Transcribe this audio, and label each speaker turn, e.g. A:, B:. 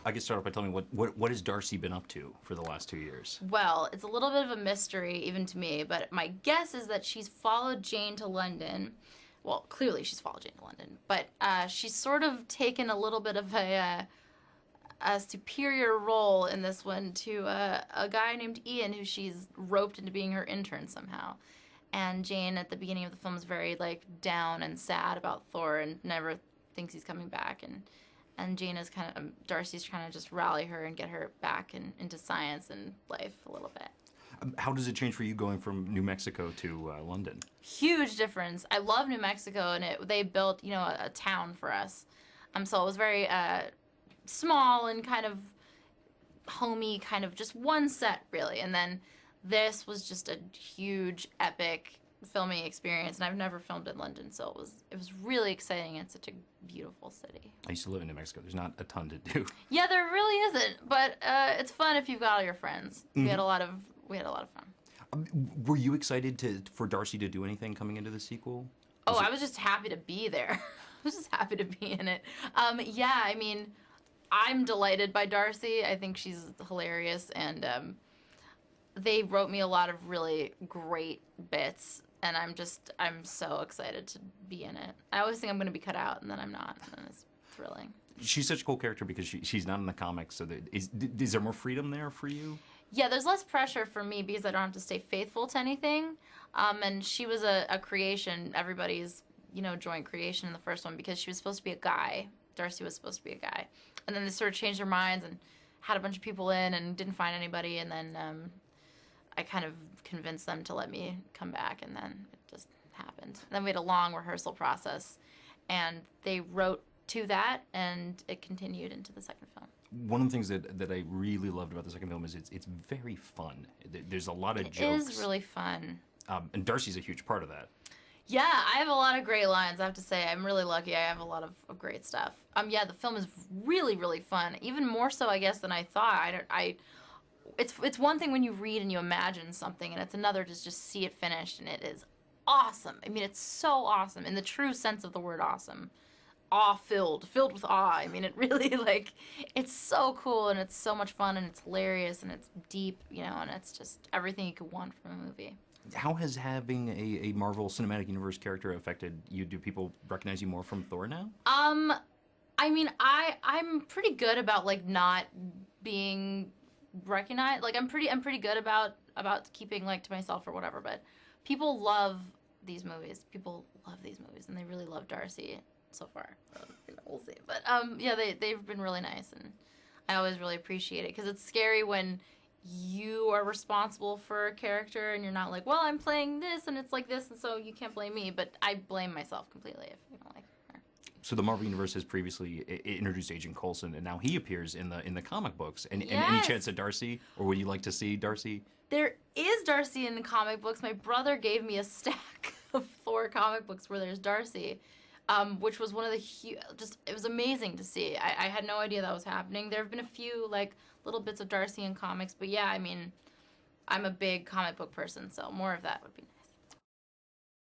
A: I guess start off by telling me what has Darcy been up to for the last 2 years?
B: Well, it's a little bit of a mystery even to me, but my guess is that she's followed Jane to London. Well, clearly she's followed Jane to London, but she's sort of taken a little bit of a superior role in this one to a guy named Ian, who she's roped into being her intern somehow. And Jane at the beginning of the film is very like down and sad about Thor and never thinks he's coming back. And Jane is kind of Darcy's trying to just rally her and get her back into science and life a little bit.
A: How does it change for you going from New Mexico to London?
B: Huge difference. I love New Mexico, and they built a town for us. So it was very small and kind of homey, kind of just one set really. And then this was just a huge, epic filming experience, and I've never filmed in London, so it was really exciting. It's such a beautiful city.
A: I used to live in New Mexico. There's not a ton to do.
B: Yeah, there really isn't, but it's fun if you've got all your friends. We had a lot of fun.
A: Were you excited for Darcy to do anything coming into the sequel?
B: I was just happy to be there. I was just happy to be in it. Yeah, I mean, I'm delighted by Darcy. I think she's hilarious, and they wrote me a lot of really great bits, and I'm so excited to be in it. I always think I'm going to be cut out, and then I'm not, and it's thrilling.
A: She's such a cool character because she's not in the comics, so is there more freedom there for you?
B: Yeah, there's less pressure for me because I don't have to stay faithful to anything. And she was a creation, everybody's, joint creation in the first one, because she was supposed to be a guy. Darcy was supposed to be a guy. And then they sort of changed their minds and had a bunch of people in and didn't find anybody. And then I kind of convinced them to let me come back, and then it just happened. And then we had a long rehearsal process, and they wrote to that, and it continued into the second film.
A: One of the things that I really loved about the second film is it's very fun. There's a lot of jokes.
B: It is really fun.
A: And Darcy's a huge part of that.
B: Yeah, I have a lot of great lines, I have to say. I'm really lucky. I have a lot of great stuff. Yeah, the film is really, really fun. Even more so, I guess, than I thought. It's one thing when you read and you imagine something, and it's another to just see it finished, and it is awesome. I mean, it's so awesome in the true sense of the word awesome. Filled with awe. I mean, it really, it's so cool, and it's so much fun, and it's hilarious, and it's deep, and it's just everything you could want from a movie.
A: How has having a Marvel Cinematic Universe character affected you? Do people recognize you more from Thor now?
B: I mean, I'm pretty good about, not being recognized. I'm pretty good about keeping, to myself or whatever, but people love these movies. People love these movies, and they really love Darcy so far. We'll see. But yeah, they've been really nice, and I always really appreciate it, because it's scary when you are responsible for a character and you're not like, well, I'm playing this and it's like this, and so you can't blame me, but I blame myself completely if you don't like her.
A: So the Marvel Universe has previously introduced Agent Coulson, and now he appears in the comic books. And any chance at Darcy, or would you like to see Darcy? There
B: is Darcy in the comic books. My brother gave me a stack of Thor comic books where there's Darcy. Which was one of the it was amazing to see. I had no idea that was happening. There have been a few little bits of Darcy in comics, but yeah, I mean, I'm a big comic book person, so more of that would be nice.